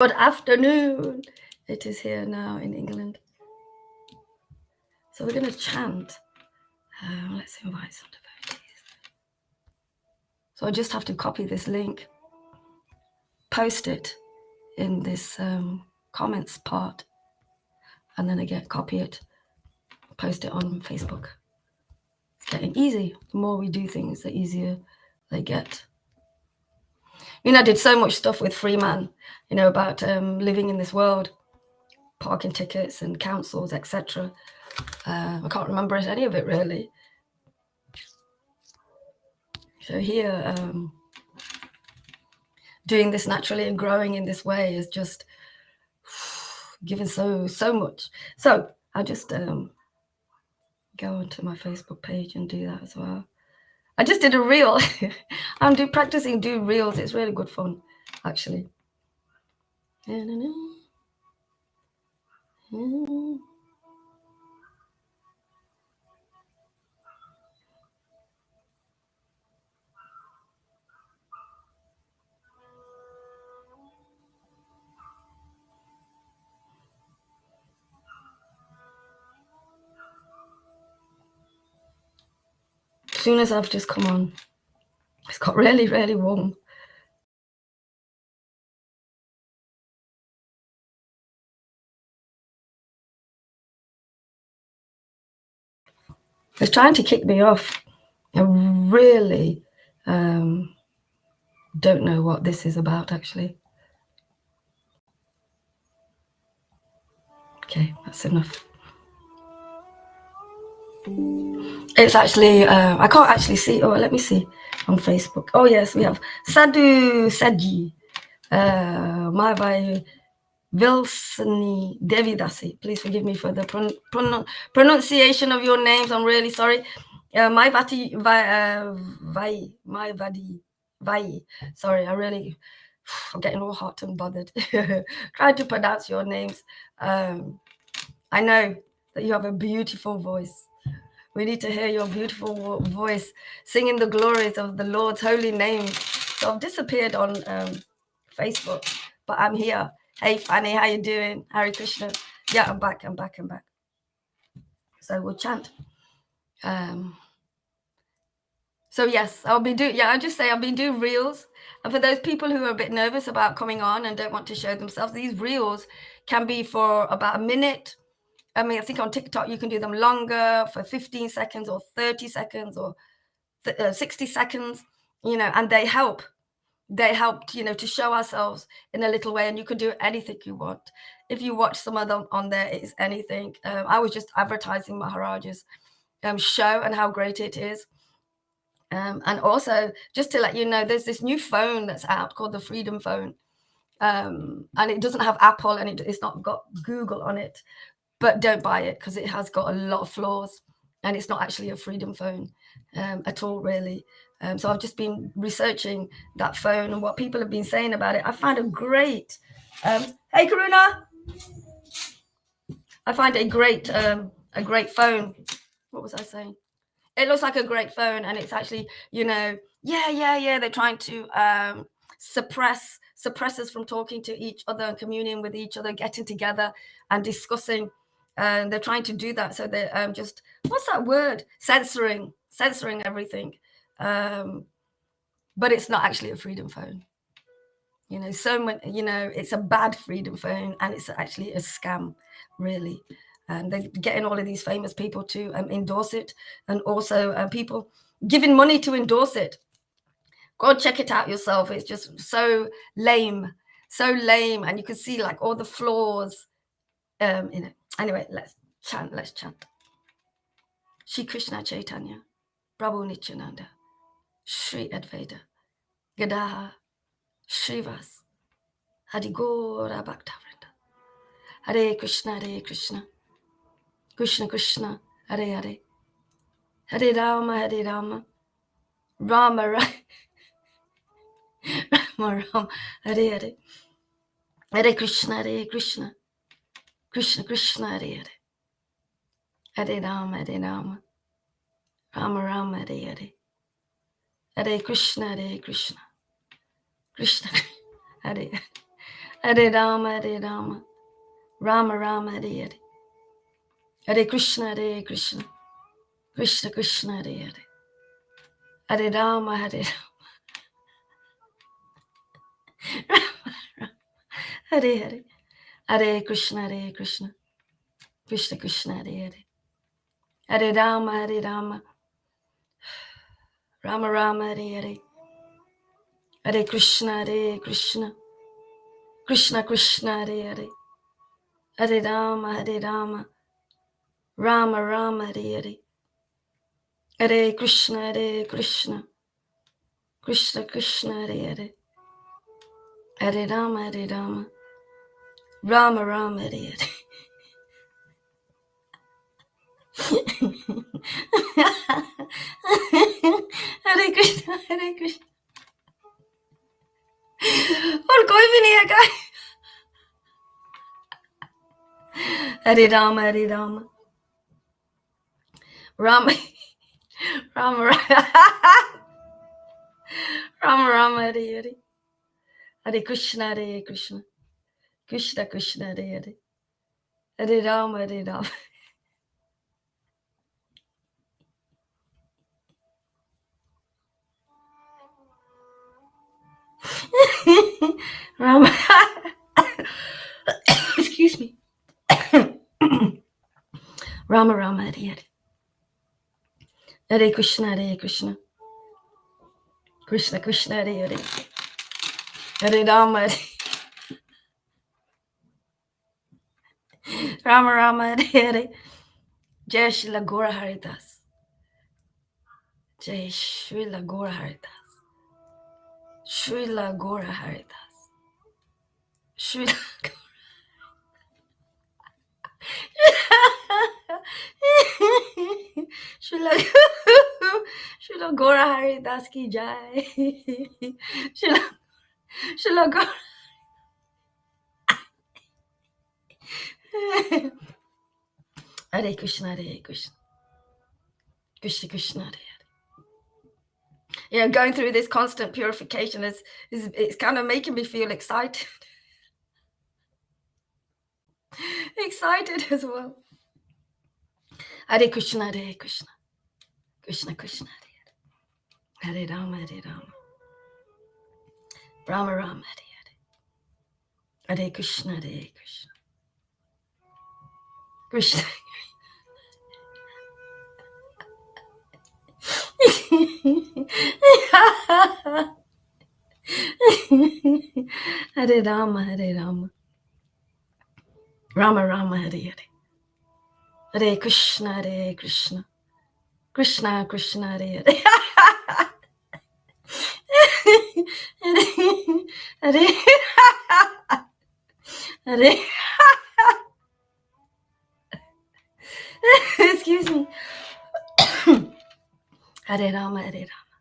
Good afternoon. It is here now in England. So we're going to chant. Let's invite some devotees. So I just have to copy this link, post it in this comments part, and then again copy it, post it on Facebook. It's getting easy. The more we do things, the easier they get. I did so much stuff with Freeman, about living in this world, parking tickets and councils, etc. I can't remember any of it really. So here, doing this naturally and growing in this way is just giving so much. So I'll just go onto my Facebook page and do that as well. I just did a reel. I'm practicing do reels. It's really good fun, actually. As soon as I've just come on, it's got really, really warm. It's trying to kick me off. I really don't know what this is about, actually. Okay, that's enough. It's actually, I can't actually see. Oh, let me see on Facebook. Oh, yes, we have Sadhu Saji, Mavai Vilsani Devidasi. Please forgive me for the pronunciation of your names. I'm really sorry. My Vai. Sorry, I'm getting all hot and bothered. Trying to pronounce your names. I know that you have a beautiful voice. We need to hear your beautiful voice singing the glories of the Lord's holy name. So I've disappeared on Facebook, but I'm here. Hey, Fanny, how you doing? Hare Krishna. Yeah, I'm back. So we'll chant. So yes, I'll be doing reels. And for those people who are a bit nervous about coming on and don't want to show themselves, these reels can be for about a minute. I mean, I think on TikTok, you can do them longer for 15 seconds or 30 seconds or 60 seconds, and they help. They helped, to show ourselves in a little way, and you can do anything you want. If you watch some of them on there, it's anything. I was just advertising Maharaj's show and how great it is. And also, just to let you know, there's this new phone that's out called the Freedom Phone. And it doesn't have Apple and it's not got Google on it. But don't buy it because it has got a lot of flaws and it's not actually a Freedom Phone at all, really. So I've just been researching that phone and what people have been saying about it. I find a great, hey Karuna, I find a great phone. What was I saying? It looks like a great phone and it's actually, they're trying to suppress us from talking to each other and communing with each other, getting together and discussing. And they're trying to do that. So they're just, what's that word? Censoring everything. But it's not actually a Freedom Phone. It's a bad Freedom Phone and it's actually a scam, really. And they're getting all of these famous people to endorse it, and also people giving money to endorse it. Go check it out yourself. It's just so lame, and you can see like all the flaws in it. Anyway, let's chant. Shri Krishna Chaitanya, Prabhu Nityananda, Shri Advaita, Gadadhar, Shrivas, Hadigora Bhaktavrinda, Hare Krishna, Krishna Krishna, Hare Hare, Hare Rama, Rama Rama, Hare Hare, Hare Krishna, Krishna Krishna, Hare Hare, Hare Rama, Rama Rama, Hare Hare, Hare Krishna, Krishna Hare Hare, Hare Rama, Hare Rama, Rama Rama, Hare Hare. Hare Krishna, Hare Krishna, Krishna Krishna, Hare Hare. Hare Rama, Hare Rama, Hare Hare. Hare Krishna, Hare Krishna, Krishna Krishna, Hare Hare. Hare Rama, Hare Rama, Rama Rama, Hare Hare. Hare Krishna, Hare Krishna, Krishna Krishna, Hare Hare. Hare Rama, Hare Rama, Rama Rama, Hare Hare. Hare Krishna, Hare Krishna, Krishna Krishna, Hare Hare. Hare Rama, Hare Rama, Rama Rama, Hare Hare. Hare Krishna, Hare Krishna. और कोई भी नहीं है क्या? Hare Rama, Hare Rama, Rama Rama Rama Rama, Hare Hare. Hare Krishna, Hare Krishna, Krishna Krishna, Hare Hare. Hare Rama, Hare Rama. Rama. Excuse me. Rama Rama, Hare Hare. Hare Krishna, Hare Krishna, Krishna Krishna, Hare Hare. Hare Rama, Hare Rama Rama, Hare Hare. Jai Srila Gaura Haridas. Jai Srila Gaura Haridas. Srila Gaura Haridas. Srila Srila Srila Gaura Haridas ki jai. Srila Gaura. Hare Krishna, Hare Krishna, Krishna Krishna, Hare Hare. Yeah, going through this constant purification is it's kind of making me feel excited. Excited as well. Hare Krishna, Hare Krishna, Krishna Krishna, Hare Hare. Hare Rama, Hare Rama, Rama Rama, Hare Hare. Hare Krishna, Hare Krishna, Krishna. Hare Rama, Hare Rama, Rama Rama, Hare Hare. Hare Krishna, Hare Krishna, Krishna Krishna, Hare Hare. Hare Hare. Excuse me. Hare Rama, Hare Rama,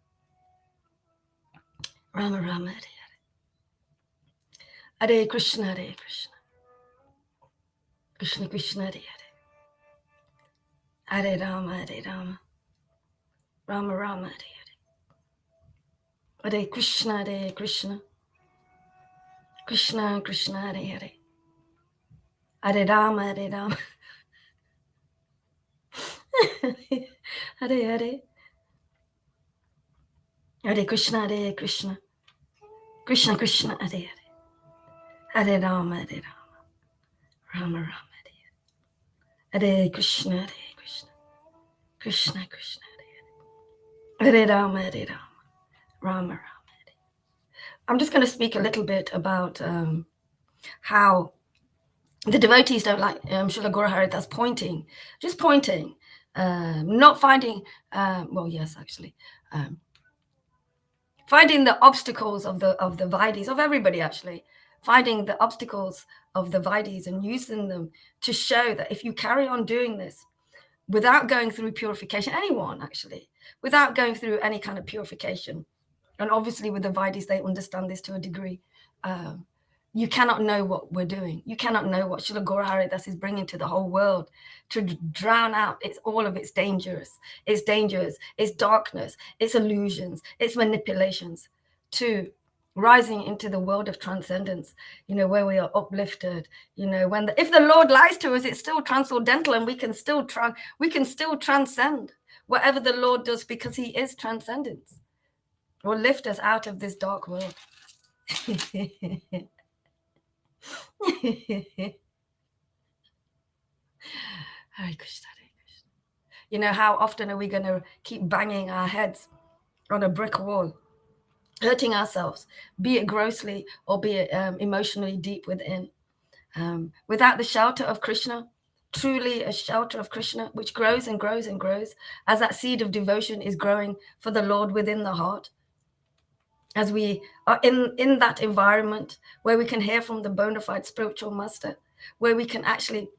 Rama Rama, Hare Hare. Hare Krishna, Hare Krishna, Krishna Krishna, Hare Hare. Hare Rama, Hare Rama, Rama Rama, Hare Hare. Hare Krishna, Hare Krishna, Krishna Krishna, Hare Hare. Hare Rama, Hare Rama. Hare Hare. Hare Krishna, Hare Krishna, Krishna Krishna, Hare Hare. Hare Rama, Hare Rama, Rama Rama, Hare Hare. Hare Krishna, Hare Krishna, Krishna Krishna, Hare Hare. Hare Rama, Hare Rama, Rama Rama, Hare. I'm just going to speak a little bit about how the devotees don't like Srila Gaura Haridas pointing, just pointing, not finding, well, yes, actually, finding the obstacles of the Vaidis, of everybody actually, finding the obstacles of the Vaidis and using them to show that if you carry on doing this without going through purification, anyone actually, without going through any kind of purification, and obviously with the Vaidis, they understand this to a degree, you cannot know what we're doing. You cannot know what Srila Gaura Haridas is bringing to the whole world to drown out all of its dangers, its darkness, its illusions, its manipulations, to rising into the world of transcendence, where we are uplifted. If the Lord lies to us, it's still transcendental, and we can still transcend whatever the Lord does, because he is transcendence. Will lift us out of this dark world. Hare Krishna, Hare Krishna. How often are we going to keep banging our heads on a brick wall, hurting ourselves, be it grossly or be it emotionally deep within, without the shelter of Krishna, truly a shelter of Krishna, which grows and grows and grows as that seed of devotion is growing for the Lord within the heart. As we are in that environment where we can hear from the bona fide spiritual master, where we can actually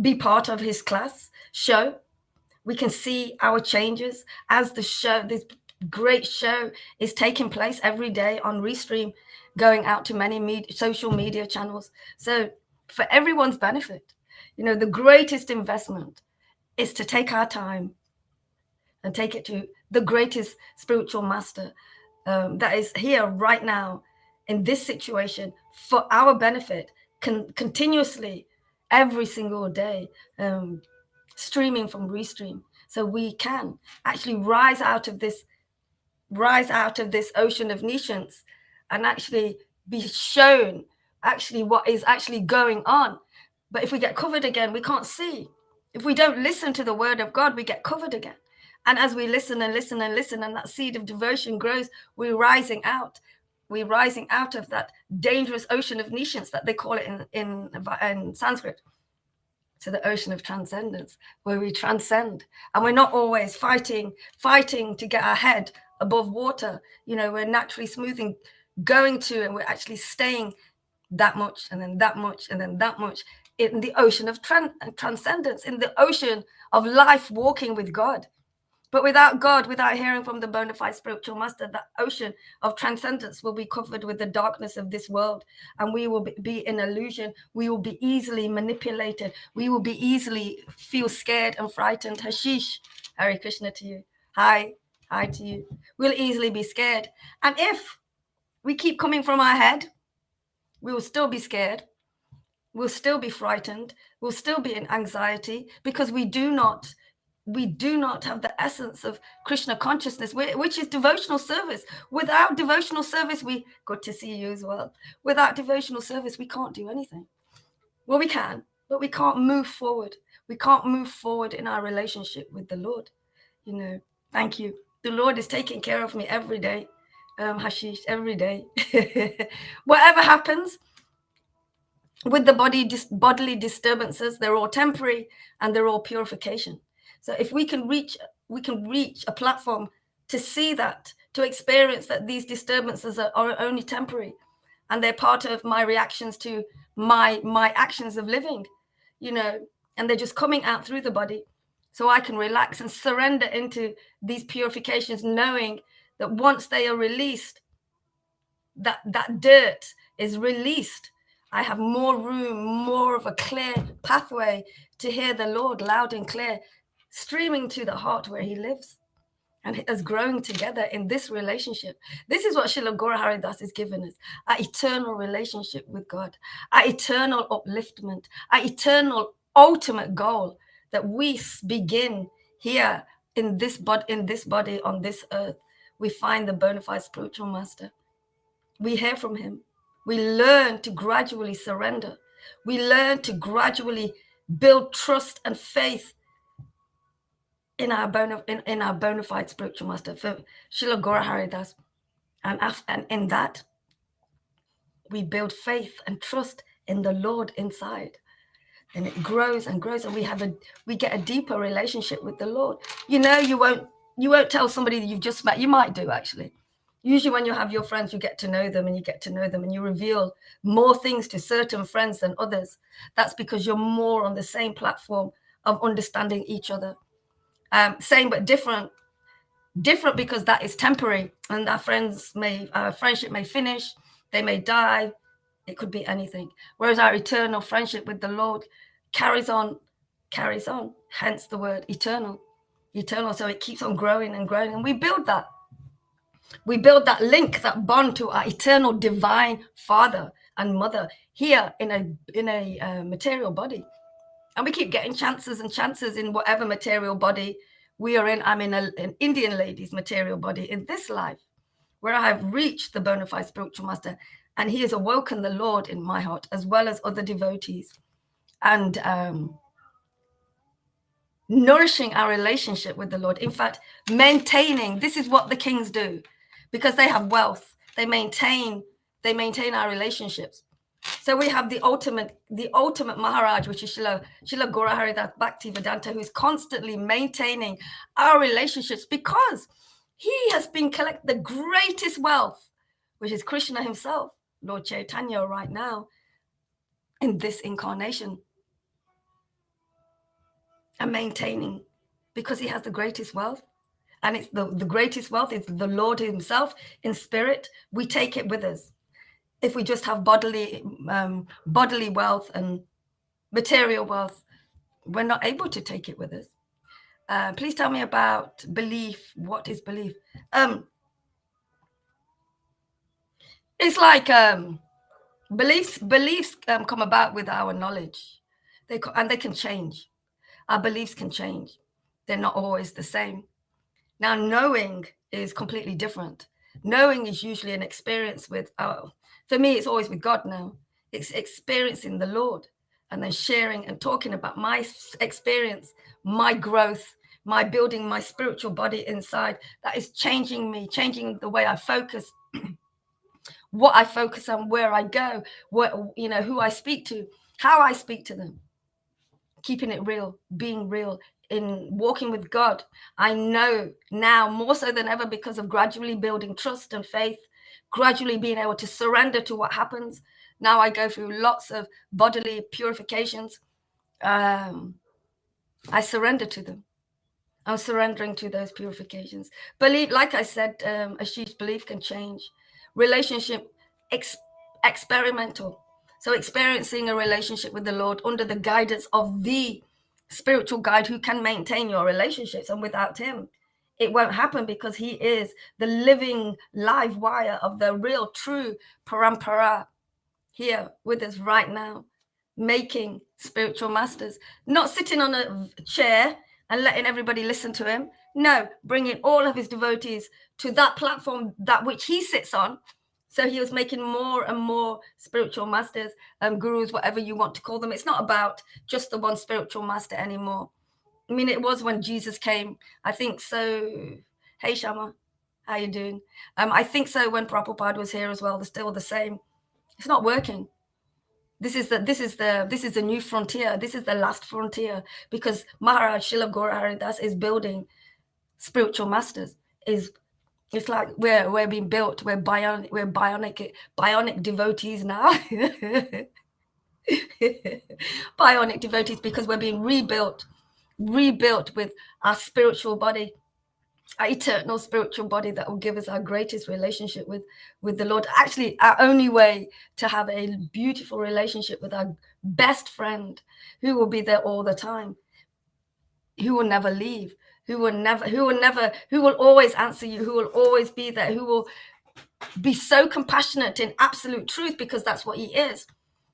be part of his class show, we can see our changes as this great show is taking place every day on Restream, going out to many social media channels. So for everyone's benefit, the greatest investment is to take our time and take it to the greatest spiritual master that is here right now in this situation for our benefit, continuously every single day, streaming from Restream, so we can actually rise out of this ocean of nescience and actually be shown actually what is actually going on. But if we get covered again, we can't see. If we don't listen to the word of God, we get covered again. And as we listen and listen and listen, and that seed of devotion grows, we're rising out of that dangerous ocean of nescience that they call it in Sanskrit, to the ocean of transcendence, where we transcend. And we're not always fighting to get our head above water. We're naturally smoothing, going to, and we're actually staying that much, and then that much, and then that much, in the ocean of transcendence, in the ocean of life, walking with God. But without God, without hearing from the bona fide spiritual master, that ocean of transcendence will be covered with the darkness of this world, and we will be in illusion. We will be easily manipulated. We will be easily feel scared and frightened. Hashish, Hare Krishna to you. Hi to you. We'll easily be scared. And if we keep coming from our head, we will still be scared. We'll still be frightened. We'll still be in anxiety, because we do not have the essence of Krishna consciousness, which is devotional service. Without devotional service, good to see you as well. Without devotional service, we can't do anything. Well, we can, but we can't move forward. We can't move forward in our relationship with the Lord. Thank you. The Lord is taking care of me every day. Hashish, every day. Whatever happens with the bodily disturbances, they're all temporary and they're all purification. So if we can reach a platform to see that, to experience that these disturbances are only temporary, and they're part of my reactions to my actions of living, and they're just coming out through the body, so I can relax and surrender into these purifications, knowing that once they are released, that dirt is released, I have more room, more of a clear pathway to hear the Lord loud and clear, streaming to the heart where he lives, and us growing together in this relationship. This is what Srila Gaura Haridas is giving us, our eternal relationship with God, our eternal upliftment, our eternal ultimate goal, that we begin here in this body on this earth. We find the bona fide spiritual master. We hear from him. We learn to gradually surrender. We learn to gradually build trust and faith in our bona fide spiritual master, for Srila Gaura Haridas. And in that, we build faith and trust in the Lord inside. And it grows and grows, and we get a deeper relationship with the Lord. You won't tell somebody that you've just met. You might do, actually. Usually when you have your friends, you get to know them, and you reveal more things to certain friends than others. That's because you're more on the same platform of understanding each other. Same but different because that is temporary, and our friendship may finish, they may die, it could be anything. Whereas our eternal friendship with the Lord carries on, hence the word eternal. So it keeps on growing and growing, and we build that. We build that link, that bond to our eternal divine Father and Mother here in a material body. And we keep getting chances and chances in whatever material body we are in. I'm in an Indian lady's material body in this life, where I have reached the bona fide spiritual master, and he has awoken the Lord in my heart, as well as other devotees, and nourishing our relationship with the Lord. In fact, maintaining, this is what the kings do, because they have wealth. They maintain our relationships. So we have the ultimate Maharaj, which is Srila Gaura Haridas Bhaktivedanta, who's constantly maintaining our relationships, because he has been collecting the greatest wealth, which is Krishna himself, Lord Caitanya, right now in this incarnation, and maintaining, because he has the greatest wealth. And it's the greatest wealth is the Lord himself in spirit. We take it with us. If we just have bodily wealth and material wealth, we're not able to take it with us. Please tell me about belief. What is belief? It's like beliefs come about with our knowledge. They can change. Our beliefs can change. They're not always the same. Now, knowing is completely different. Knowing is usually an experience with, for me, it's always with God now. It's experiencing the Lord and then sharing and talking about my experience, my growth, my building my spiritual body inside. That is changing me, changing the way I focus, what I focus on, where I go, who I speak to, how I speak to them. Keeping it real, being real, in walking with God. I know now more so than ever, because of gradually building trust and faith, gradually being able to surrender to what happens. Now I go through lots of bodily purifications. I surrender to them. I'm surrendering to those purifications. Believe, like I said, Ashish, belief can change. Relationship, experimental. So experiencing a relationship with the Lord under the guidance of the spiritual guide who can maintain your relationships. And without him, it won't happen, because he is the living live wire of the real true parampara here with us right now, making spiritual masters, not sitting on a chair and letting everybody listen to him. No, bringing all of his devotees to that platform, that which he sits on. So he was making more and more spiritual masters, gurus, whatever you want to call them. It's not about just the one spiritual master anymore. I mean, it was when Jesus came, I think so. Hey, Shama, how you doing? I think so when Prabhupada was here as well. They're still the same. It's not working. This is the new frontier. This is the last frontier, because Maharaj Srila Gaura Haridas is building spiritual masters. It's like we're being built. We're bionic devotees now. Bionic devotees, because we're being rebuilt with our spiritual body, our eternal spiritual body, that will give us our greatest relationship with the Lord. Actually, our only way to have a beautiful relationship with our best friend, who will be there all the time, who will never leave, who will always answer you, who will always be there, who will be so compassionate in absolute truth, because that's what he is.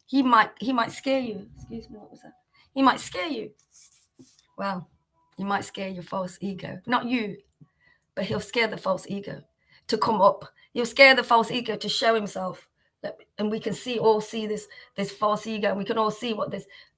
He might scare you. Excuse me, what was that? He might scare you. Well, he might scare your false ego. Not you, but he'll scare the false ego to come up. He'll scare the false ego to show himself. And we can all see this false ego, and we can all see what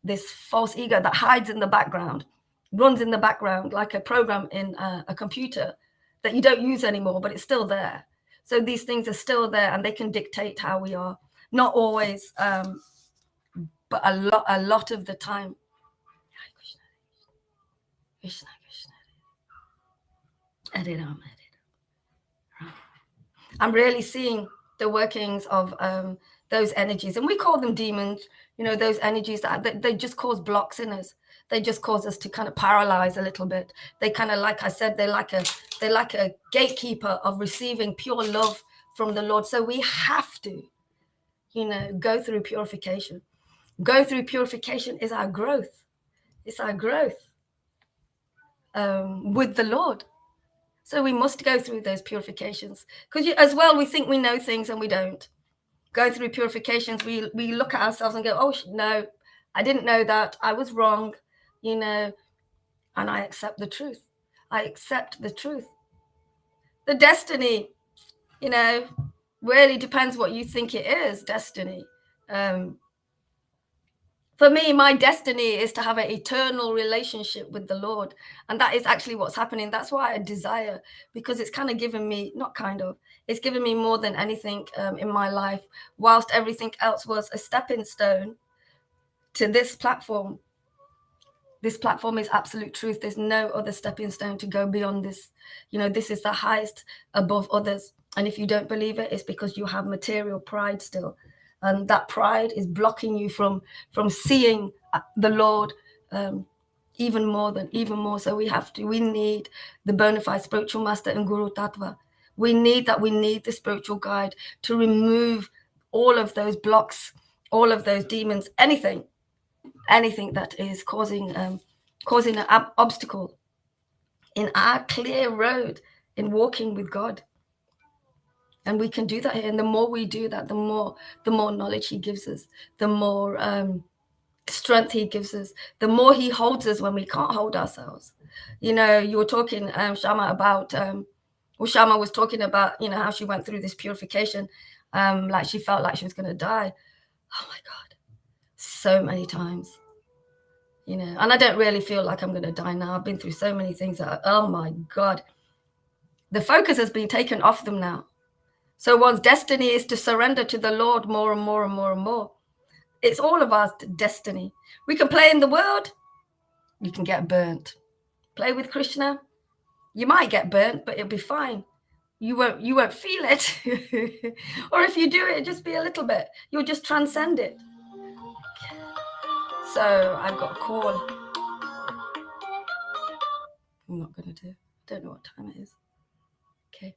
this false ego that hides in the background, runs in the background like a program in a computer that you don't use anymore, but it's still there. So these things are still there, and they can dictate how we are. Not always, but a lot of the time. Krishna, Krishna. I'm really seeing the workings of those energies, and we call them demons. Those energies that they just cause blocks in us. They just cause us to kind of paralyze a little bit. They kind of, like I said, they're like a gatekeeper of receiving pure love from the Lord. So we have to, go through purification. Go through purification is our growth. It's our growth with the Lord. So we must go through those purifications, because as well, we think we know things and we don't. Go through purifications, we look at ourselves and go, oh no, I didn't know that, I was wrong, and I accept the truth. I accept the truth. The destiny, really depends what you think it is. Destiny, for me, my destiny is to have an eternal relationship with the Lord. And that is actually what's happening. That's why I desire, because it's kind of given me, it's given me more than anything in my life, whilst everything else was a stepping stone to this platform. This platform is absolute truth. There's no other stepping stone to go beyond this. This is the highest above others. And if you don't believe it, it's because you have material pride still. And that pride is blocking you from seeing the Lord even more. So we need the bona fide spiritual master and Guru Tattva. We need the spiritual guide to remove all of those blocks, all of those demons, anything that is causing an obstacle in our clear road in walking with God. And we can do that here. And the more we do that, the more knowledge he gives us, the more strength he gives us, the more he holds us when we can't hold ourselves. You were talking, Shama, about Shama was talking about how she went through this purification, like she felt like she was going to die. Oh my God, so many times. And I don't really feel like I'm going to die now. I've been through so many things that, oh my God, the focus has been taken off them now. So one's destiny is to surrender to the Lord more and more and more and more. It's all of our destiny. We can play in the world, you can get burnt. Play with Krishna, you might get burnt, but it'll be fine. You won't feel it. Or if you do it, just be a little bit. You'll just transcend it. So I've got a call. I'm not going to do. Don't know what time it is. Okay.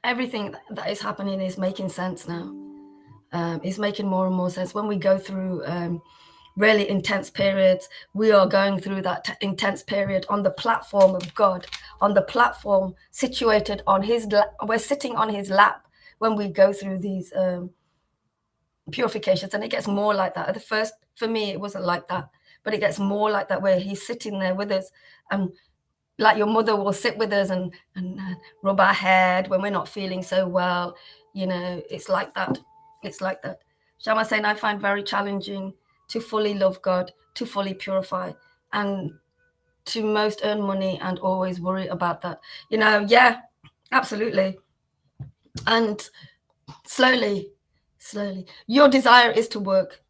Everything that is happening is making sense now. It's making more and more sense. When we go through really intense periods, we are going through that intense period on the platform of God, on the platform situated on his lap. We're sitting on his lap when we go through these purifications, and it gets more like that. At the first, for me, it wasn't like that, but it gets more like that, where he's sitting there with us, and like your mother will sit with us and rub our head when we're not feeling so well. It's like that. It's like that. Shama saying, I find very challenging to fully love God, to fully purify, and to most earn money and always worry about that. Yeah, absolutely. And slowly, your desire is to work.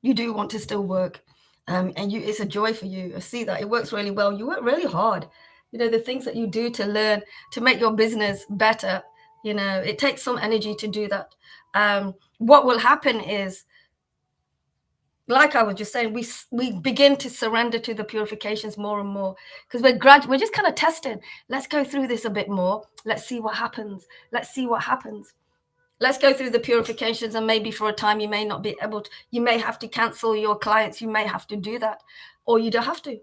You do want to still work. And it's a joy for you. I see that it works really well. You work really hard. The things that you do to learn, to make your business better, it takes some energy to do that. What will happen is, like I was just saying, we begin to surrender to the purifications more and more, because we're just kind of testing. Let's go through this a bit more. Let's see what happens. Let's go through the purifications, and maybe for a time you may not be able to, you may have to cancel your clients, you may have to do that, or you don't have to.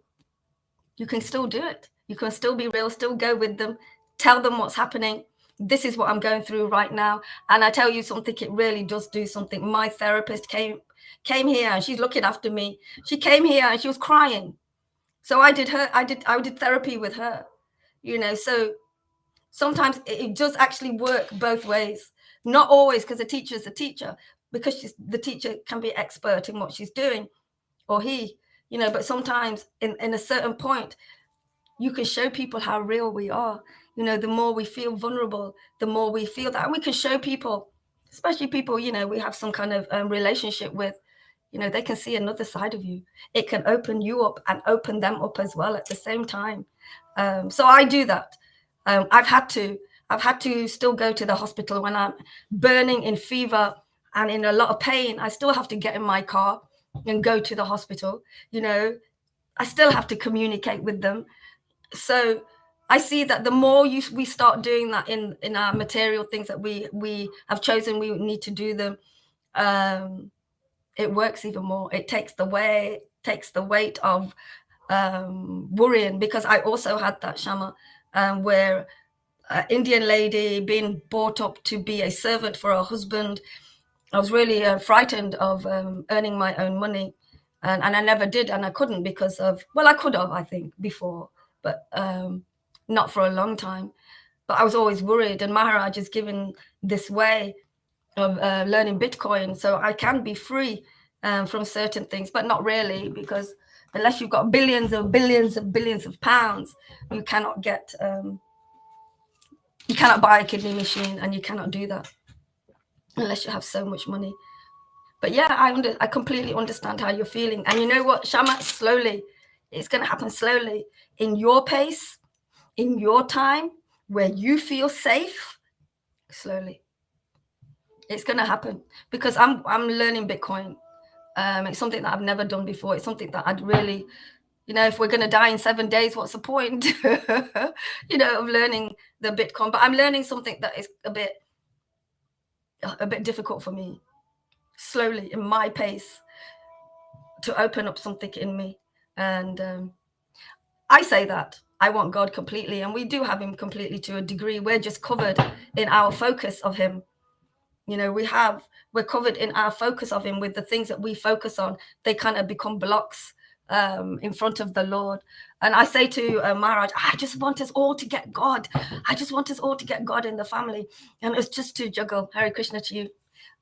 You can still do it. You can still be real, still go with them, tell them what's happening. This is what I'm going through right now. And I tell you something, it really does do something. My therapist came here, and she's looking after me. She came here and she was crying. So I did therapy with her, so sometimes it does actually work both ways. Not always, because a teacher is a teacher, because the teacher can be expert in what she's doing, or he, but sometimes in a certain point, you can show people how real we are. The more we feel vulnerable, the more we feel that. And we can show people, especially people, we have some kind of relationship with, they can see another side of you. It can open you up and open them up as well at the same time. So I do that. I've had to still go to the hospital when I'm burning in fever and in a lot of pain. I still have to get in my car and go to the hospital. I still have to communicate with them. So I see that the more we start doing that in our material things that we have chosen, we need to do them. It works even more. It takes the weight takes the weight of worrying, because I also had that, Shama, where Indian lady being brought up to be a servant for her husband. I was really frightened of earning my own money, and I never did, and I couldn't because of, well, I could have, I think, before, but not for a long time. But I was always worried, and Maharaj is given this way of learning Bitcoin, so I can be free from certain things, but not really, because unless you've got billions of billions of billions of pounds, you cannot get, you cannot buy a kidney machine, and you cannot do that unless you have so much money. But yeah, I completely understand how you're feeling. And you know what, Shama, slowly, it's going to happen slowly, in your pace, in your time, where you feel safe. Slowly, it's going to happen, because I'm learning Bitcoin. It's something that I've never done before. It's something that I'd really, if we're going to die in 7 days, what's the point, of learning the Bitcoin? But I'm learning something that is a bit difficult for me, slowly, in my pace, to open up something in me. And I say that I want God completely, and we do have him completely to a degree. We're just covered in our focus of him. We're covered in our focus of him. With the things that we focus on, they kind of become blocks in front of the Lord. And I say to Maharaj, I just want us all to get God. I just want us all to get God in the family. And it's just to juggle. Hare Krishna to you.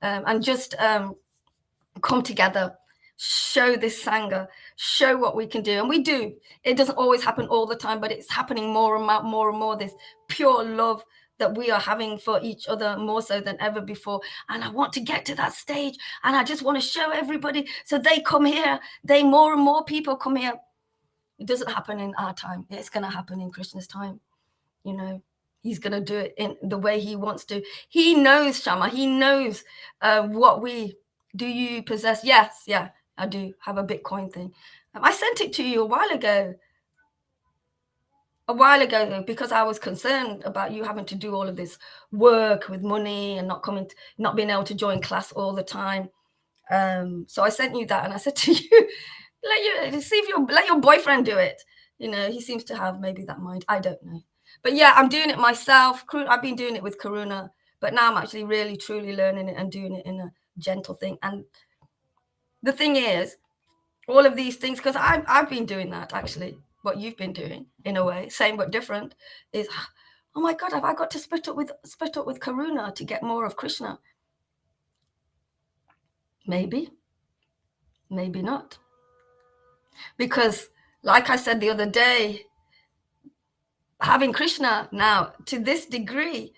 And just come together, show this Sangha, show what we can do. And we do. It doesn't always happen all the time, but it's happening more and more, this pure love that we are having for each other, more so than ever before. And I want to get to that stage, and I just want to show everybody, so they come here, more and more people come here. It doesn't happen in our time. It's going to happen in Krishna's time. He's going to do it in the way he wants to. He knows, Shama, he knows what do you possess? Yes, yeah, I do have a Bitcoin thing. I sent it to you a while ago, because I was concerned about you having to do all of this work with money and not being able to join class all the time. So I sent you that, and I said to you, let your boyfriend do it. He seems to have maybe that mind. I don't know. But yeah, I'm doing it myself. I've been doing it with Karuna, but now I'm actually really, truly learning it and doing it in a gentle thing. And the thing is, all of these things, because I've been doing that, actually, what you've been doing, in a way, same but different, is, oh my God, have I got to split up with Karuna to get more of Krishna? Maybe not. Because, like I said the other day, having Krishna now to this degree,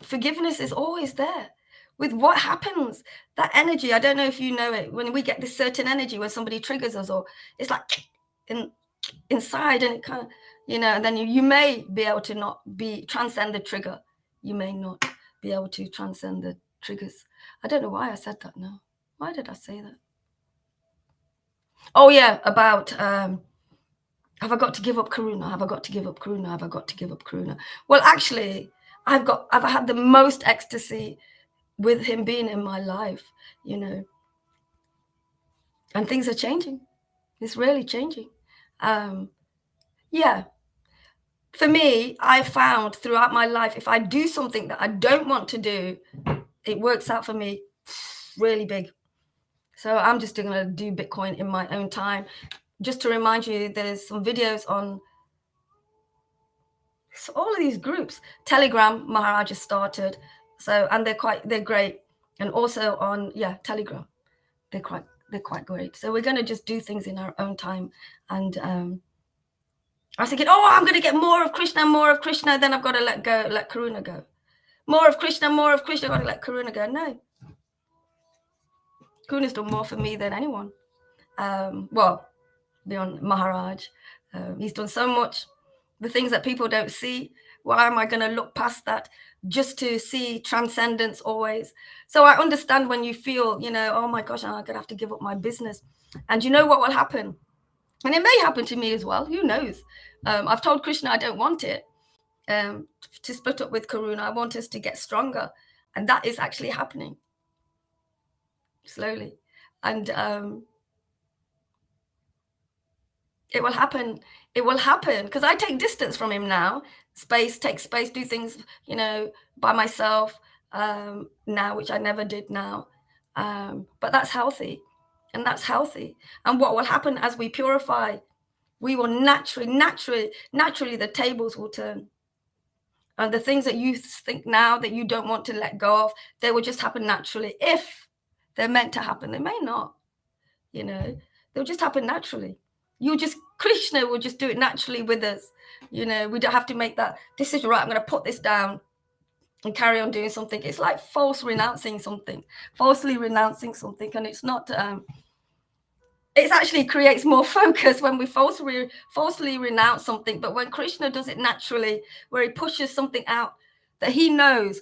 forgiveness is always there. With what happens, that energy, I don't know if you know it, when we get this certain energy when somebody triggers us, or it's like inside, and it kind of, and then you may be able to not transcend the trigger. You may not be able to transcend the triggers. I don't know why I said that now. Why did I say that? Oh yeah, about have I got to give up Karuna? Have I got to give up Karuna? Have I got to give up Karuna? Well, actually, I've had the most ecstasy with him being in my life, and things are changing. It's really changing. Yeah. For me, I found throughout my life, if I do something that I don't want to do, it works out for me really big. So I'm just going to do Bitcoin in my own time. Just to remind you, there's some videos on all of these groups. Telegram, Maharaj has started. So, and they're great. And also on, Telegram, they're quite great. So we're going to just do things in our own time. And I was thinking, I'm going to get more of Krishna. Then I've got to let Karuna go. More of Krishna. I've got to let Karuna go. No. Karuna's done more for me than anyone. Well, beyond Maharaj. He's done so much. The things that people don't see, why am I going to look past that just to see transcendence always? So I understand when you feel, oh my gosh, I'm going to have to give up my business. And you know what will happen? And it may happen to me as well. Who knows? I've told Krishna I don't want it to split up with Karuna. I want us to get stronger. And that is actually happening slowly. And It will happen. It will happen because I take distance from him now. Take space, do things, by myself now, which I never did now. But that's healthy, and that's healthy. And what will happen as we purify, we will naturally, the tables will turn. And the things that you think now that you don't want to let go of, they will just happen naturally. If they're meant to happen, they may not. They'll just happen naturally. Krishna will just do it naturally with us. We don't have to make that decision, right, I'm going to put this down and carry on doing something. It's like falsely renouncing something. And it's not, it actually creates more focus when we falsely renounce something. But when Krishna does it naturally, where he pushes something out that he knows,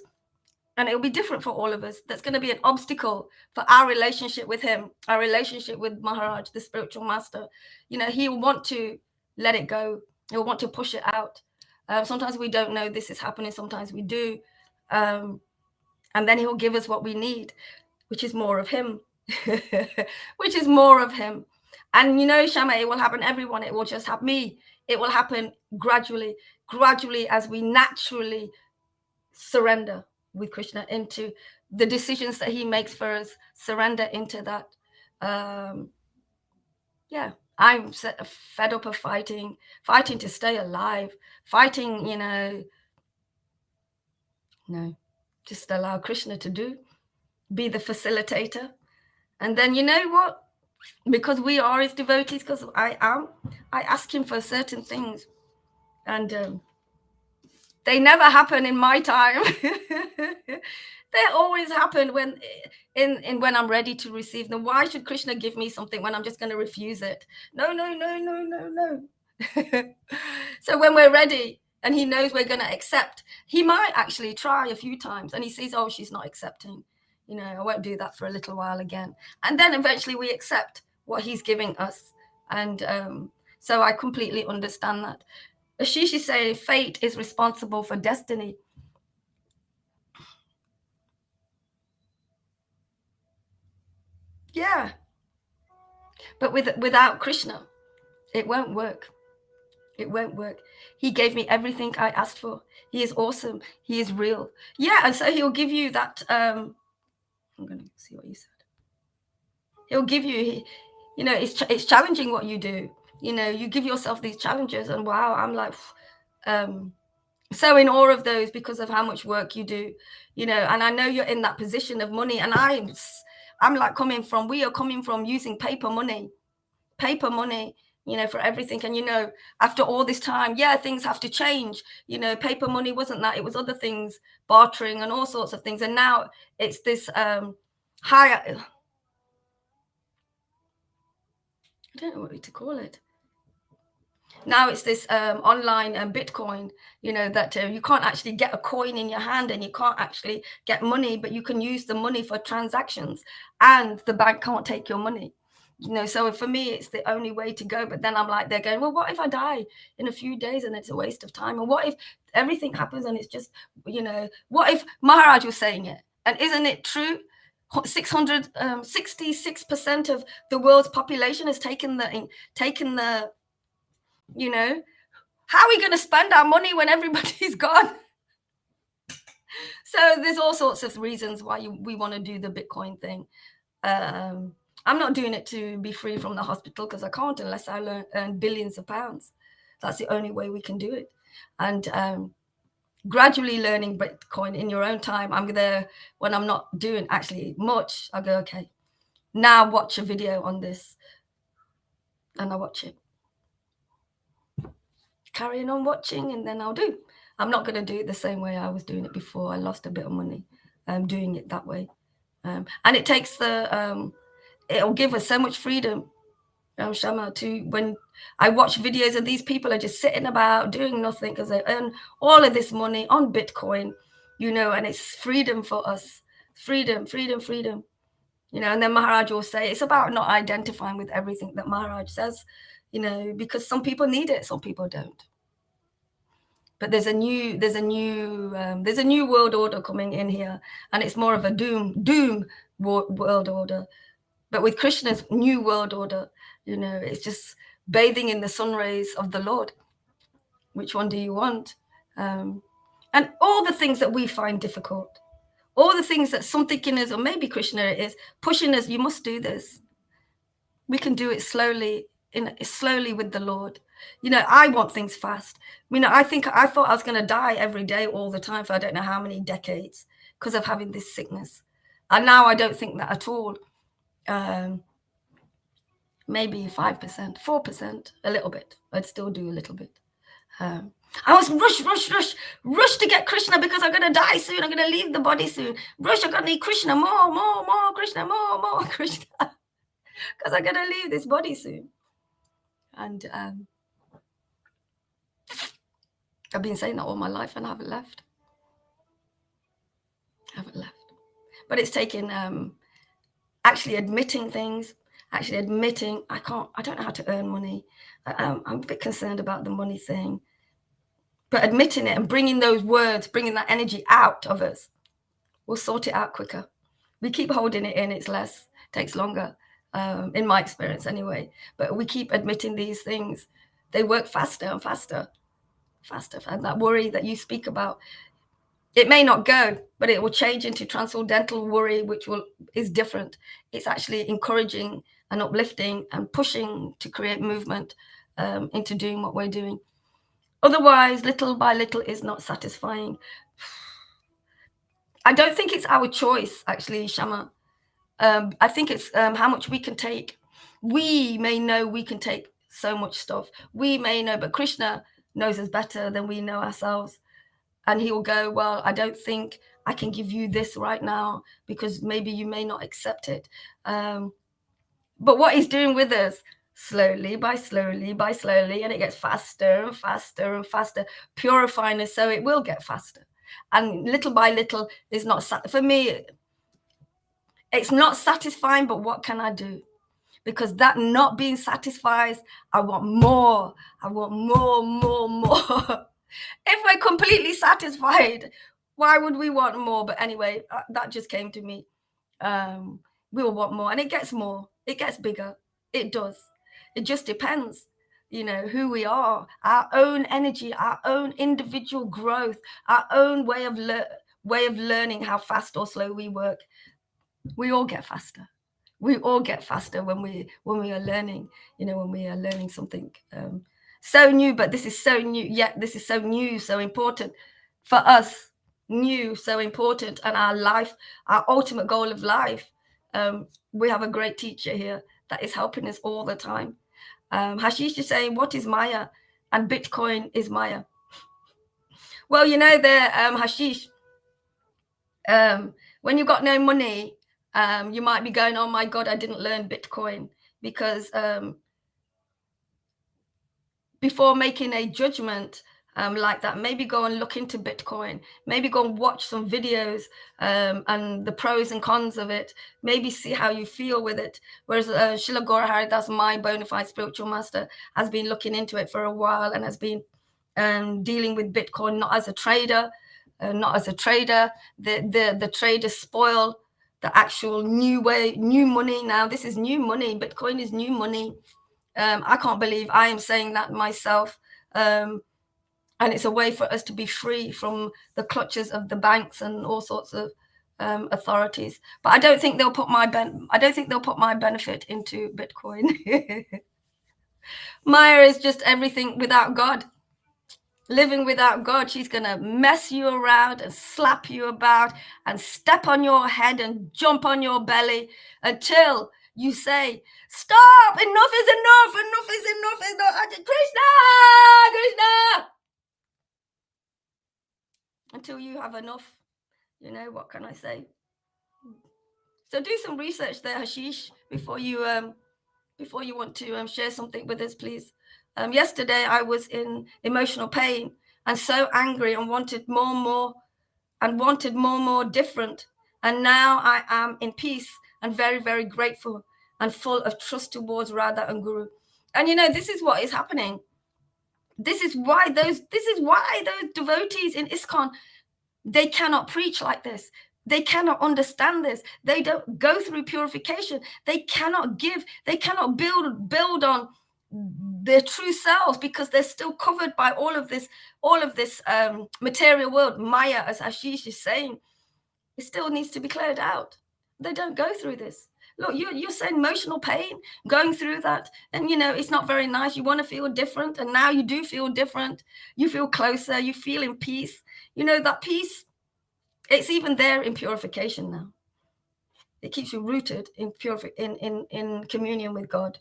and it'll be different for all of us, that's going to be an obstacle for our relationship with him, our relationship with Maharaj, the spiritual master. He'll want to let it go. He'll want to push it out. Sometimes we don't know this is happening. Sometimes we do. And then he'll give us what we need, which is more of him. Which is more of him. And Shama, it will happen everyone. It will just happen me. It will happen gradually as we naturally surrender with Krishna into the decisions that he makes for us, surrender into that. I'm fed up of fighting to stay alive, fighting, no, just allow Krishna to be the facilitator. And then you know what? Because we are his devotees, because I ask him for certain things, and they never happen in my time. They always happen when I'm ready to receive them. Why should Krishna give me something when I'm just going to refuse it? No. So when we're ready and he knows we're going to accept, he might actually try a few times, and he sees, oh, she's not accepting. I won't do that for a little while again. And then eventually we accept what he's giving us. And so I completely understand that. Ashish is saying fate is responsible for destiny. Yeah. But without Krishna, it won't work. It won't work. He gave me everything I asked for. He is awesome. He is real. Yeah, and so he'll give you that. I'm going to see what you said. He'll give you, it's challenging what you do. You give yourself these challenges, and wow, I'm like, so in awe of those because of how much work you do, and I know you're in that position of money, and I'm like we are coming from using paper money, for everything. And, after all this time, things have to change. Paper money wasn't that, it was other things, bartering and all sorts of things. And now it's this higher, I don't know what to call it. Now it's this online Bitcoin, that you can't actually get a coin in your hand, and you can't actually get money, but you can use the money for transactions, and the bank can't take your money. So for me, it's the only way to go. But then I'm like, they're going, well, what if I die in a few days and it's a waste of time? And what if everything happens and it's just, what if Maharaj was saying it? And isn't it true? 66% of the world's population has taken the how are we going to spend our money when everybody's gone? So there's all sorts of reasons why we want to do the Bitcoin thing. I'm not doing it to be free from the hospital, because I can't unless I earn billions of pounds. That's the only way we can do it. And gradually learning Bitcoin in your own time. I'm there when I'm not doing actually much. I go, okay, now watch a video on this, and I watch it. Carrying on watching, and then I'm not going to do it the same way I was doing it before. I lost a bit of money doing it that way. And it takes it'll give us so much freedom, Shama, to when I watch videos of these people are just sitting about doing nothing because they earn all of this money on Bitcoin, and it's freedom for us. Freedom. And then Maharaj will say it's about not identifying with everything that Maharaj says, because some people need it, some people don't. But there's a new world order coming in here, and it's more of a doom world order. But with Krishna's new world order, it's just bathing in the sun rays of the Lord. Which one do you want? And all the things that we find difficult, all the things that something in us, or maybe Krishna is pushing us, you must do this. We can do it slowly, slowly with the Lord. I want things fast. I thought I was going to die every day, all the time, for I don't know how many decades, because of having this sickness. And now I don't think that at all. Maybe 5%, 4%, a little bit. I'd still do a little bit. I was rush to get Krishna, because I'm going to die soon. I'm going to leave the body soon. Rush, I'm going to need Krishna, more Krishna, more Krishna, because I'm going to leave this body soon. And I've been saying that all my life, and I haven't left. But it's taken actually admitting things, actually admitting I don't know how to earn money. I'm a bit concerned about the money thing. But admitting it and bringing those words, bringing that energy out of us, we'll sort it out quicker. We keep holding it in, it's less, takes longer, in my experience anyway. But we keep admitting these things, they work faster and faster. And that worry that you speak about, it may not go, but it will change into transcendental worry, which is different. It's actually encouraging and uplifting and pushing to create movement into doing what we're doing. Otherwise, little by little is not satisfying. I don't think it's our choice, actually, Shama. I think it's how much we can take. We may know we can take so much stuff. We may know, but Krishna knows us better than we know ourselves. And he will go, well, I don't think I can give you this right now, because maybe you may not accept it. But what he's doing with us, slowly by slowly, and it gets faster and faster and faster, purifying us so it will get faster. And little by little is not, for me, it's not satisfying, but what can I do? Because that not being satisfied, I want more. I want more. If we're completely satisfied, why would we want more? But anyway, that just came to me. We will want more, and it gets more. It gets bigger. It does. It just depends, who we are, our own energy, our own individual growth, our own way of learning how fast or slow we work. We all get faster. We all get faster when we are learning, when we are learning something so new. But this is so new. This is so new, so important for us. New, so important, and our life, our ultimate goal of life. We have a great teacher here that is helping us all the time. Hashish is saying, what is Maya? And Bitcoin is Maya. Well, Hashish, when you've got no money, you might be going, oh my God, I didn't learn Bitcoin. Because before making a judgment like that, maybe go and look into Bitcoin, maybe go and watch some videos and the pros and cons of it, maybe see how you feel with it. Whereas Srila Gaura Haridas, my bona fide spiritual master, has been looking into it for a while and has been dealing with Bitcoin, not as a trader. The traders spoil the actual new money. Now this is new money. Bitcoin is new money. I can't believe I am saying that myself. And it's a way for us to be free from the clutches of the banks and all sorts of authorities. But I don't think they'll put my benefit into Bitcoin. Maya is just everything without God. Living without God, she's going to mess you around and slap you about and step on your head and jump on your belly until you say, stop, enough is enough, Krishna. Until you have enough, what can I say? So do some research there, Hashish, before you want to share something with us, please. Yesterday I was in emotional pain and so angry and wanted more different. And now I am in peace and very, very grateful and full of trust towards Radha and Guru. And this is what is happening. This is why those devotees in ISKCON, they cannot preach like this. They cannot understand this. They don't go through purification. They cannot give. They cannot build on their true selves, because they're still covered by all of this material world, Maya, as Ashish is saying. It still needs to be cleared out. They don't go through this. Look, you're saying emotional pain, going through that, and it's not very nice. You want to feel different, and now you do feel different. You feel closer. You feel in peace. That peace, it's even there in purification now. It keeps you rooted in in communion with God,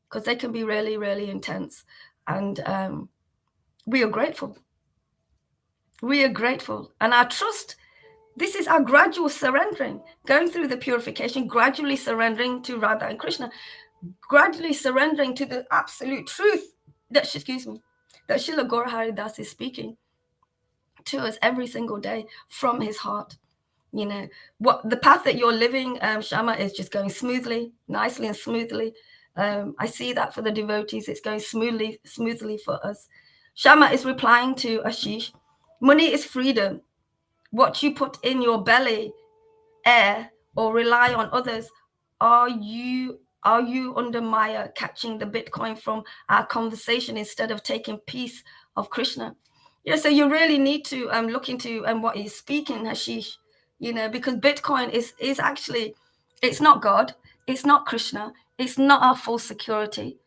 because they can be really, really intense. And we are grateful. We are grateful. And our trust, this is our gradual surrendering, going through the purification, gradually surrendering to Radha and Krishna, gradually surrendering to the absolute truth that, that Srila Gaura Hari Das is speaking to us every single day from his heart. What the path that you're living, Shama, is just going smoothly, nicely and smoothly. I see that for the devotees, it's going smoothly for us. Shama is replying to Ashish, money is freedom. What you put in your belly, air, or rely on others, are you under Maya, catching the Bitcoin from our conversation instead of taking peace of Krishna? Yeah, so you really need to look into what he's speaking, Hashish, because Bitcoin is actually, it's not God, it's not Krishna, it's not our full security.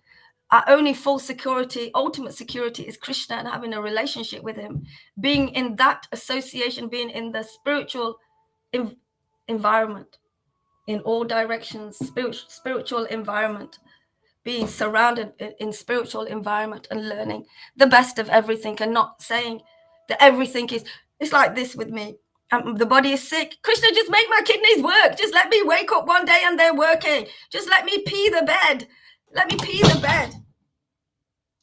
Our only full security, ultimate security, is Krishna, and having a relationship with him, being in that association, being in the spiritual environment, in all directions, spiritual environment, being surrounded in spiritual environment, and learning the best of everything, and not saying that everything is, it's like this with me. The body is sick. Krishna, just make my kidneys work. Just let me wake up one day and they're working. Just let me pee the bed. Let me pee the bed.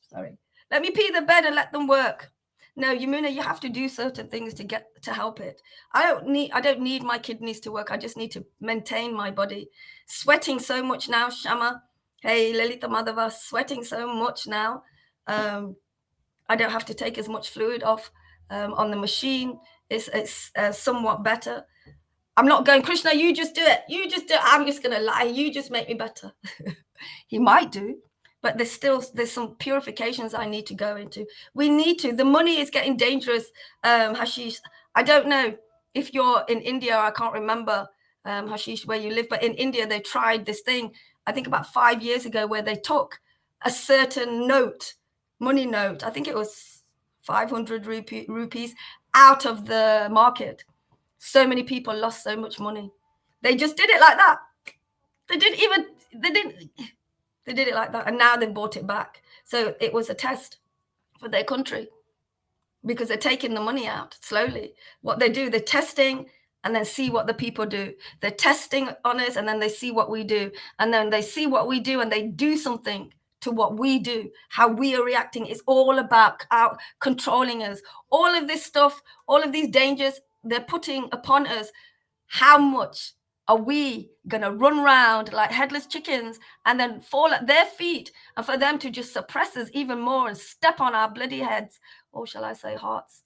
Sorry. Let me pee the bed and let them work. No, Yamuna, you have to do certain things to help it. I don't need my kidneys to work. I just need to maintain my body. Sweating so much now, Shama. Hey, Lilita Madhava, sweating so much now. I don't have to take as much fluid off on the machine. It's somewhat better. I'm not going, Krishna, you just do it. You just do it. I'm just going to lie. You just make me better. He might do, but there's some purifications I need to go into. We need to. The money is getting dangerous, Hashish. I don't know if you're in India. I can't remember, Hashish, where you live, but in India, they tried this thing, I think about 5 years ago, where they took a certain money note, I think it was 500 rupees, out of the market. So many people lost so much money. They just did it like that. They did it like that, and now they've bought it back. So it was a test for their country, because they're taking the money out slowly. What they do, they're testing and then see what the people do. They're testing on us, and then they see what we do, and then they see what we do, and they do something to what we do. How we are reacting is all about out controlling us. All of this stuff, all of these dangers they're putting upon us, how much are we gonna run around like headless chickens and then fall at their feet, and for them to just suppress us even more and step on our bloody heads, or shall I say hearts?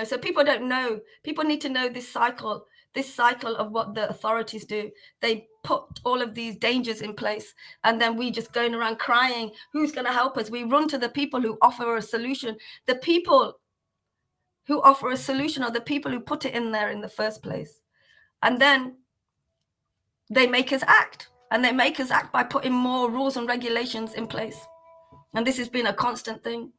So people don't know. People need to know this cycle of what the authorities do. They put all of these dangers in place, and then we just going around crying, who's going to help us? We run to the people who offer a solution. The people who offer a solution are the people who put it in there in the first place. And then they make us act, and they make us act by putting more rules and regulations in place. And this has been a constant thing.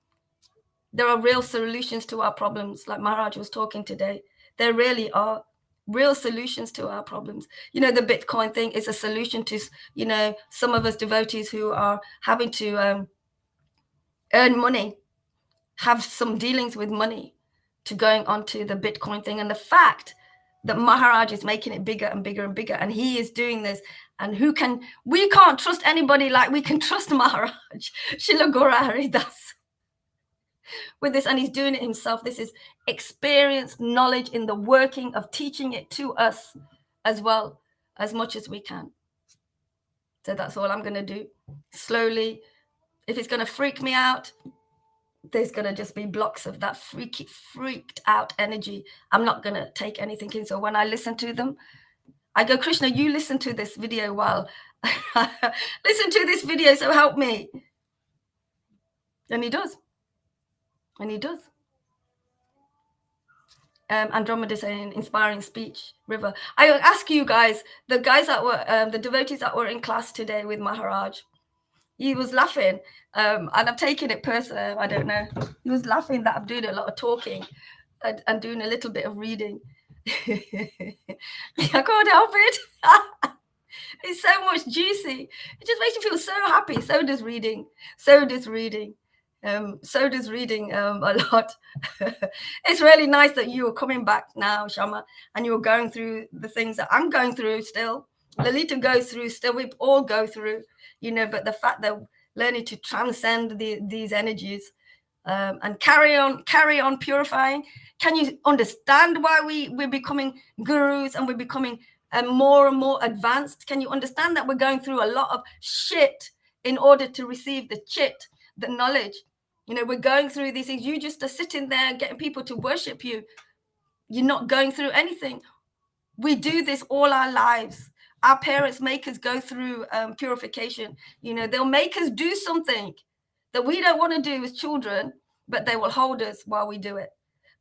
There are real solutions to our problems, like Maharaj was talking today. There really are real solutions to our problems. The Bitcoin thing is a solution to, some of us devotees who are having to earn money, have some dealings with money, to going onto the Bitcoin thing. And the fact that Maharaj is making it bigger and bigger and bigger, and he is doing this, and we can't trust anybody like we can trust Maharaj, Srila Gaura Hari Das, with this, and he's doing it himself. This is experience, knowledge in the working of teaching it to us as well, as much as we can. So that's all I'm going to do. Slowly, if it's going to freak me out, there's going to just be blocks of that freaked out energy. I'm not going to take anything in. So when I listen to them, I go, Krishna, you listen to this video while listen to this video, so help me. And he does. And he does. Andromeda saying inspiring speech, River. I ask you guys, the guys that were, the devotees that were in class today with Maharaj, he was laughing, and I'm taking it personally. I don't know. He was laughing that I'm doing a lot of talking and doing a little bit of reading. I can't help it. It's so much juicy. It just makes you feel so happy. So does reading. So does reading. So does reading a lot. It's really nice that you are coming back now, Shama, and you're going through the things that I'm going through still. Lalita goes through still. We all go through, but the fact that learning to transcend these energies and carry on purifying. Can you understand why we're becoming gurus and we're becoming more and more advanced? Can you understand that we're going through a lot of shit in order to receive the chit, the knowledge? We're going through these things. You just are sitting there getting people to worship you. You're not going through anything. We do this all our lives. Our parents make us go through purification. They'll make us do something that we don't want to do as children, but they will hold us while we do it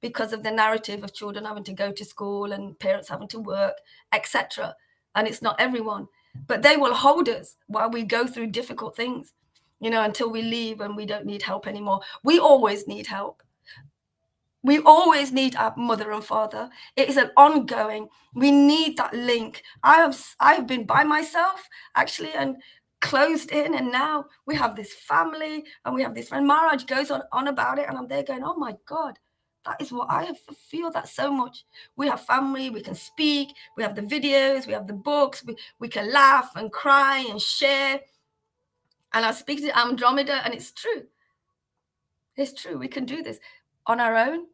because of the narrative of children having to go to school and parents having to work, etc. And it's not everyone, but they will hold us while we go through difficult things, until we leave and we don't need help anymore. We always need help. We always need our mother and father. It is an ongoing. We need that link. I've been by myself actually and closed in, and now we have this family and we have this friend. Maharaj goes on about it, and I'm there going, oh my God, that is what I feel that so much. We have family, we can speak, we have the videos, we have the books, we can laugh and cry and share. And I speak to Andromeda, and it's true. It's true. We can do this on our own.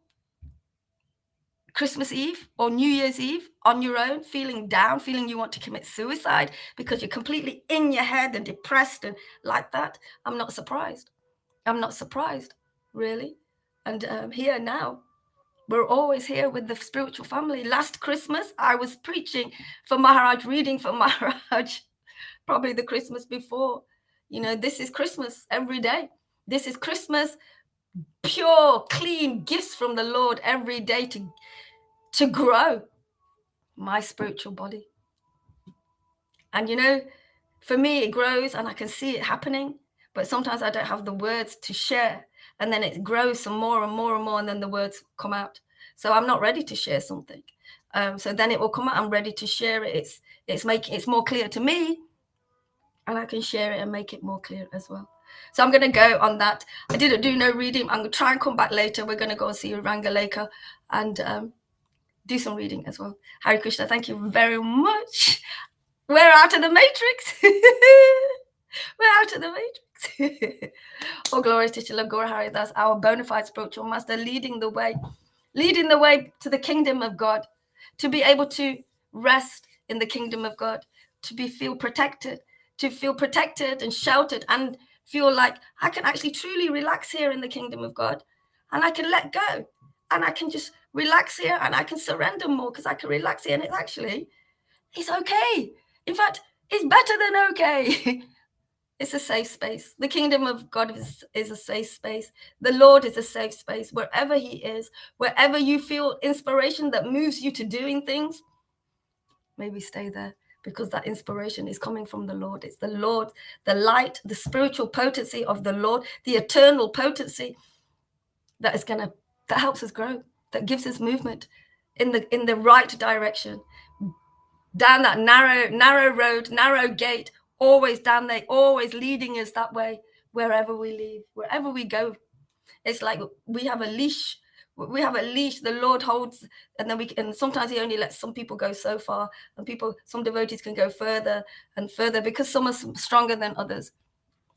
Christmas Eve or New Year's Eve on your own, feeling down, feeling you want to commit suicide because you're completely in your head and depressed and like that. I'm not surprised. I'm not surprised, really. And here now, we're always here with the spiritual family. Last Christmas, I was preaching for Maharaj, reading for Maharaj, probably the Christmas before. This is Christmas every day. This is Christmas, pure, clean gifts from the Lord every day to grow my spiritual body. And for me, it grows and I can see it happening, but sometimes I don't have the words to share. And then it grows some more and more and more, and then the words come out. So I'm not ready to share something. So then it will come out. I'm ready to share it. It's more clear to me, and I can share it and make it more clear as well. So I'm going to go on that. I didn't do no reading. I'm going to try and come back later. We're going to go and see Rangaleka and do some reading as well. Hare Krishna, thank you very much. We're out of the matrix. We're out of the matrix. All glories to Srila Gaura Hari Das, our bona fide spiritual master, leading the way to the kingdom of God, to be able to rest in the kingdom of God, to feel protected and sheltered, and feel like I can actually truly relax here in the kingdom of God, and I can let go, and I can just relax here, and I can surrender more because I can relax here, and it's okay. In fact, it's better than okay. It's a safe space. The kingdom of God is a safe space. The Lord is a safe space. Wherever he is, wherever you feel inspiration that moves you to doing things, maybe stay there, because that inspiration is coming from the Lord. It's the Lord, the light, the spiritual potency of the Lord, the eternal potency that helps us grow, that gives us movement in the right direction, down that narrow road, narrow gate, always down there, always leading us that way, wherever we leave, wherever we go. It's like we have a leash. The Lord holds, and then and sometimes he only lets some people go so far, and some devotees can go further and further because some are stronger than others.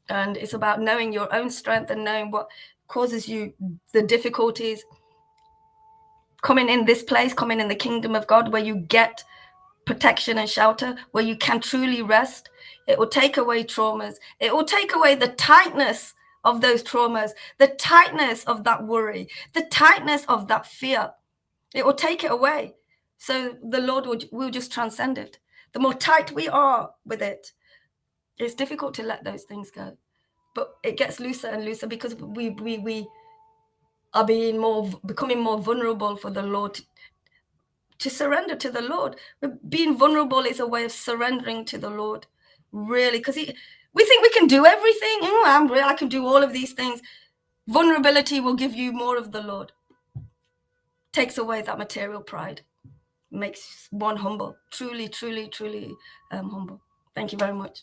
And it's about knowing your own strength and knowing what causes you the difficulties. Coming in this place, coming in the kingdom of God, where you get protection and shelter, where you can truly rest. It will take away traumas. It will take away the tightness of those traumas, the tightness of that worry, the tightness of that fear. It will take it away. So the Lord will just transcend it. The more tight we are with it, it's difficult to let those things go. but it gets looser and looser because we are becoming more vulnerable for the Lord to surrender to the Lord. Being vulnerable is a way of surrendering to the Lord, really, because we think we can do everything. I can do all of these things. Vulnerability will give you more of the Lord. Takes away that material pride, makes one humble, truly, truly, truly humble. Thank you very much.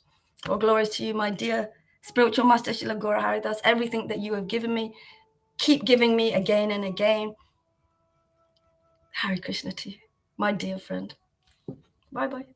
All glories to you, my dear spiritual master Srila Gaura Haridas. Everything that you have given me, keep giving me again and again. Hare Krishna to you, my dear friend. Bye bye.